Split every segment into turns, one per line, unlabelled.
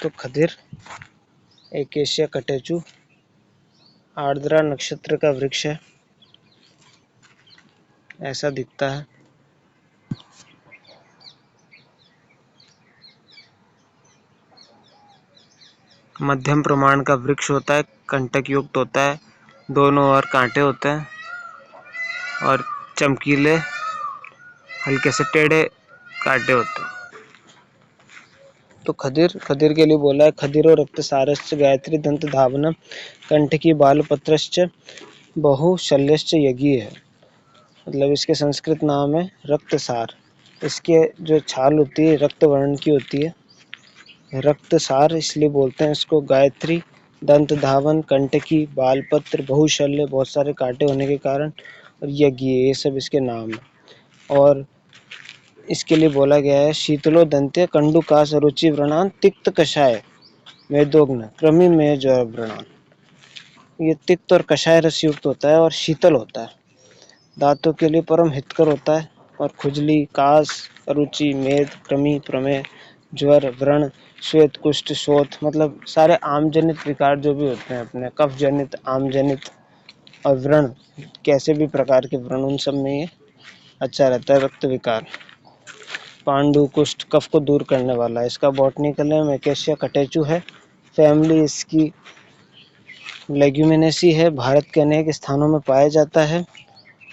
तो खदिर acacia catechu Ardra नक्षत्र का वृक्ष है, ऐसा दिखता है। मध्यम प्रमाण का वृक्ष होता है, कंटक युक्त होता है, दोनों ओर कांटे होते हैं और चमकीले हल्के से टेढ़े कांटे होते हैं। तो खदिर के लिए बोला है खदिरो रक्तसारश्च गायत्री दंत धावनम कंठकी बालपत्रश्च बहुशल्यश्च यज्ञ है। मतलब इसके संस्कृत नाम है रक्तसार। इसके जो छाल होती है रक्त वर्ण की होती है, रक्तसार इसलिए बोलते हैं इसको। गायत्री दंत धावन कंटकी बालपत्र बहुशल्य बहुत सारे कांटे होने के कारण, और यज्ञ ये सब इसके नाम है। और इसके लिए बोला गया है शीतलो दंत्य कंडुकास रुचि व्रणान तिक्त कषाय मेदोग्न क्रमी में ज्वर व्रणान। ये तिक्त और कषाय रस युक्त होता है और शीतल होता है, दांतों के लिए परम हितकर होता है। और खुजली, कास, अरुचि, मेद, कृमि, प्रमेह, ज्वर, व्रण, श्वेत, कुष्ठ, शोथ, मतलब सारे आमजनित विकार जो भी होते हैं अपने, कफ जनित, आमजनित और व्रण, कैसे भी प्रकार के व्रण, उन सब में ये अच्छा रहता है। रक्त विकार, पांडु, कुष्ठ, कफ को दूर करने वाला है। इसका बॉटनिकल नेम एकेशिया कटेचु है। फैमिली इसकी लेग्यूमिनेसी है, भारत के अनेक स्थानों में पाया जाता है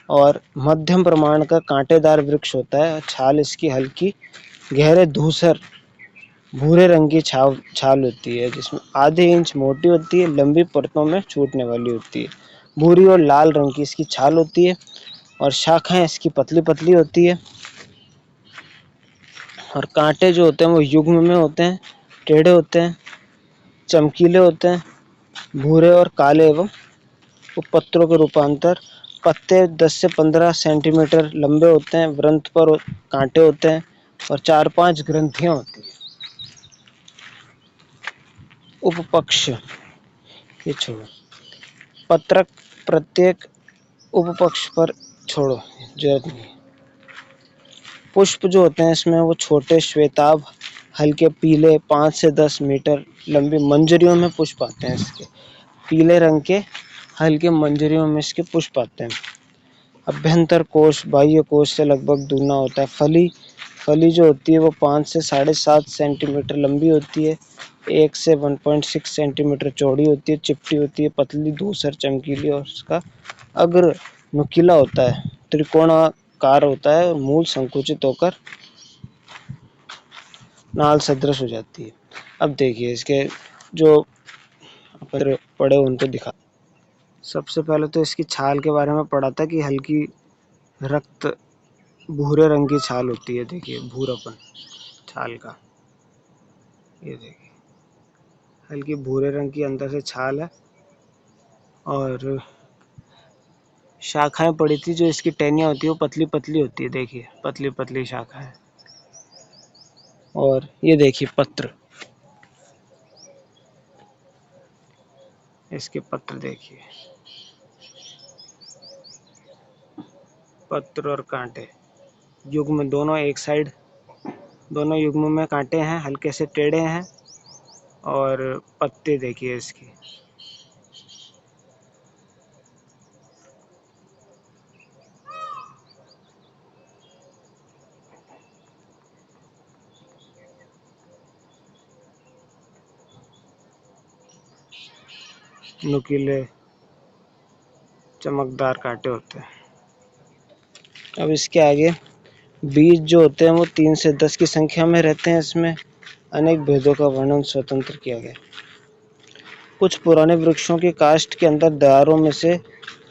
और मध्यम प्रमाण का कांटेदार वृक्ष होता है। छाल इसकी हल्की गहरे धूसर भूरे रंग की छाल होती है, जिसमें आधे इंच मोटी होती है, लंबी परतों में छूटने वाली होती है। भूरी और लाल रंग की इसकी छाल होती है और शाखाएं इसकी पतली पतली होती है। और कांटे जो होते हैं वो युग्म में होते हैं, टेढ़े होते हैं, चमकीले होते हैं, भूरे और काले एवं उपपत्रों के रूपांतर। पत्ते 10 से 15 सेंटीमीटर लंबे होते हैं, वृंत पर कांटे होते हैं और 4-5 ग्रंथियां होती हैं। उपपक्ष, ये छोड़ो, पत्रक प्रत्येक उपपक्ष पर छोड़ो, जरूरत नहीं। पुष्प जो होते हैं इसमें वो छोटे श्वेताभ हल्के पीले 5 से 10 मीटर लंबी मंजरियों में पुष्प आते हैं। इसके पीले रंग के हल्के मंजरियों में इसके पुष्प आते हैं। अभ्यंतर कोश बाह्य कोश से लगभग दूना होता है। फली जो होती है वो 5 से 7.5 सेंटीमीटर लंबी होती है, 1 से 1.6 सेंटीमीटर चौड़ी होती है, चिपटी होती है, पतली, धूसर, चमकीली और उसका अग्र नुकीला होता है, त्रिकोणाकार होता है और मूल संकुचित होकर नाल सदृश हो जाती है। अब देखिए इसके जो अपन पढ़े उनको दिखा। सबसे पहले तो इसकी छाल के बारे में पढ़ा था कि हल्की रक्त भूरे रंग की छाल होती है। देखिए भूरापन छाल का, ये देखिए हल्की भूरे रंग की अंदर से छाल है। और शाखाएं पड़ी थी, जो इसकी टहनियाँ होती है वो पतली पतली होती है, देखिए पतली पतली शाखाएं। और ये देखिए पत्र, इसके पत्र देखिए, पत्र और कांटे युग्म दोनों एक साइड, दोनों युग्म में कांटे हैं, हल्के से टेढ़े हैं। और पत्ते देखिए इसकी, नुकीले चमकदार कांटे होते हैं। अब इसके आगे बीज जो होते हैं वो 3 से 10 की संख्या में रहते हैं। इसमें अनेक भेदों का वर्णन स्वतंत्र किया गया। कुछ पुराने वृक्षों के काष्ठ के अंदर दरारों में से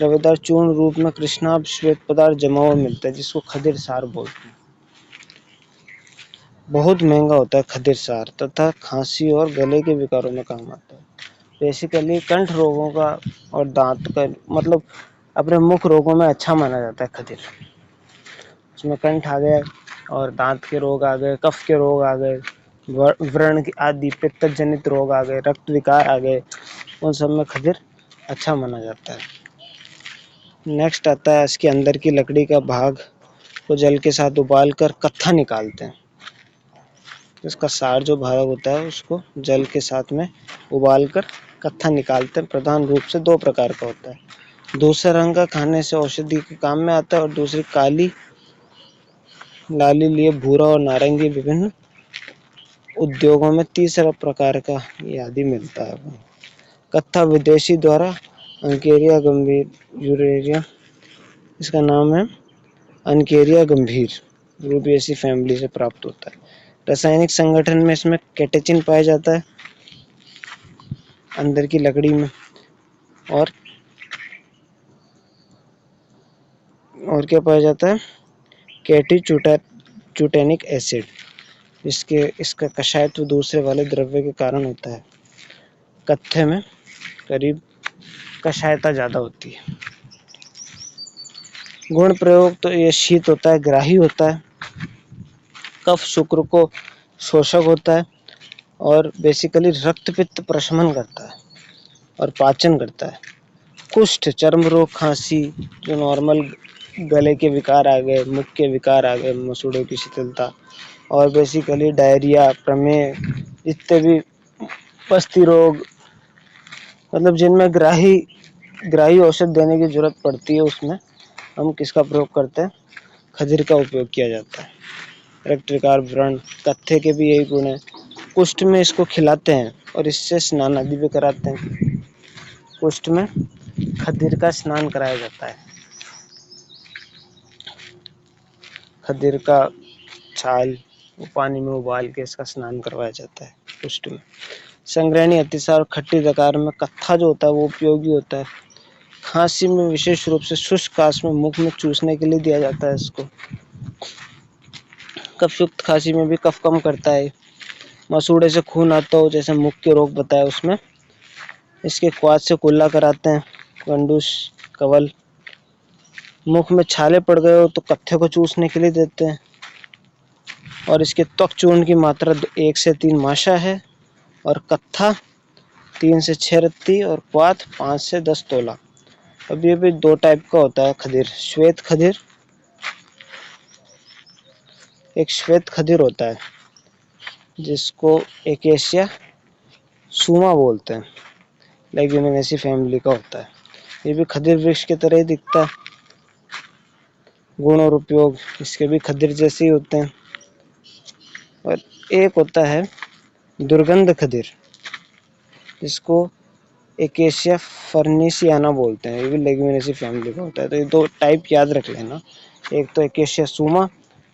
रवेदार चूर्ण रूप में कृष्णाभ श्वेत पदार्थ जमा हुआ मिलता है, जिसको खदिर सार बोलते हैं। बहुत महंगा होता है खदिर सार, तथा खांसी और गले के विकारों में काम आता है। बेसिकली कंठ रोगों का और दांत का, मतलब अपने मुख रोगों में अच्छा माना जाता है खदिर। उसमें कंठ आ गए और दांत के रोग आ गए, कफ के रोग आ गए, व्रण आदि पित्त जनित रोग आ गए, रक्त विकार आ गए, उन सब में खदिर अच्छा माना जाता है। नेक्स्ट आता है इसके अंदर की लकड़ी का भाग को जल के साथ उबाल कर कत्था निकालते हैं। इसका सार जो भाग होता है उसको जल के साथ में उबाल कर कत्था निकालते हैं। प्रधान रूप से 2 प्रकार का होता है। दूसरे रंग का खाने से औषधि के काम में आता है और दूसरी काली लाली लिए भूरा और नारंगी विभिन्न उद्योगों में तीसरा प्रकार का ये आदि मिलता है। कत्था विदेशी द्वारा अंकेरिया गंभीर यूरेरिया, इसका नाम है अनकेरिया गंभीर रूबिएसी फैमिली से प्राप्त होता है। रासायनिक संगठन में इसमें कैटेचिन पाया जाता है अंदर की लकड़ी में, और क्या पाया जाता है, कैटीचूटैनिक एसिड। इसका कषायत्व दूसरे वाले द्रव्य के कारण होता है। कत्थे में करीब कषायता ज़्यादा होती है। गुण प्रयोग तो ये शीत होता है, ग्राही होता है, कफ शुक्र को शोषक होता है और बेसिकली रक्त पित्त प्रशमन करता है और पाचन करता है। कुष्ठ, चर्म रोग, खांसी, जो नॉर्मल गले के विकार आ गए, मुख के विकार आ गए, मसूड़ों की शिथिलता, और बेसिकली डायरिया, प्रमेह, जितने भी पस्ती रोग, मतलब जिनमें ग्राही औषध देने की जरूरत पड़ती है, उसमें हम किसका प्रयोग करते हैं, खजूर का उपयोग किया जाता है। रक्तविकार, व्रण, कत्थे के भी यही गुण है। कुष्ठ में इसको खिलाते हैं और इससे स्नान आदि भी कराते हैं। कुष्ठ में खदीर का स्नान कराया जाता है। खदीर का छाल पानी में उबाल के इसका स्नान करवाया जाता है कुष्ठ में। संग्रहणी, अतिसार और खट्टी डकार में कत्था जो होता है वो उपयोगी होता है। खांसी में विशेष रूप से शुष्क काश में मुख में चूसने के लिए दिया जाता है इसको। कफयुक्त खांसी में भी कफ कम करता है। मसूड़े से खून आता हो, जैसे मुख के रोग बताए, उसमें इसके क्वाथ से कुल्ला कराते हैं। कंडूस, कवल, मुख में छाले पड़ गए हो तो कत्थे को चूसने के लिए देते हैं। और इसके त्वक चूर्ण की मात्रा 1 से 3 माशा है, और कत्था 3 से 6 रत्ती और क्वाथ 5 से 10 तोला। अब ये भी 2 टाइप का होता है खदीर। श्वेत खदीर, एक श्वेत खदीर होता है जिसको एकेशिया सुमा बोलते हैं, लेग्यूमिनेसी फैमिली का होता है। ये भी खदीर वृक्ष की तरह ही दिखता है। गुण और उपयोग इसके भी खदीर जैसे ही होते हैं। और एक होता है दुर्गंध खदीर, जिसको एकेशिया फर्निसियाना बोलते हैं। ये भी लेग्यूमिनेसी फैमिली का होता है। तो ये 2 टाइप याद रख लेना, एक तो एकेशिया सुमा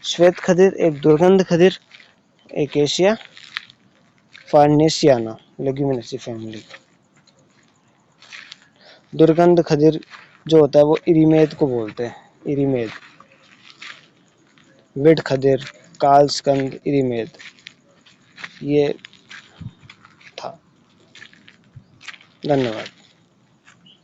श्वेत खदीर, एक दुर्गंध खदीर एकेशिया फर्निसियाना लेग्यूमिनेसी फैमिली। दुर्गंध खदीर जो होता है वो इरीमेद को बोलते हैं, इरीमेद, विड खदीर, कालस्कंद, इरीमेद, ये था। धन्यवाद।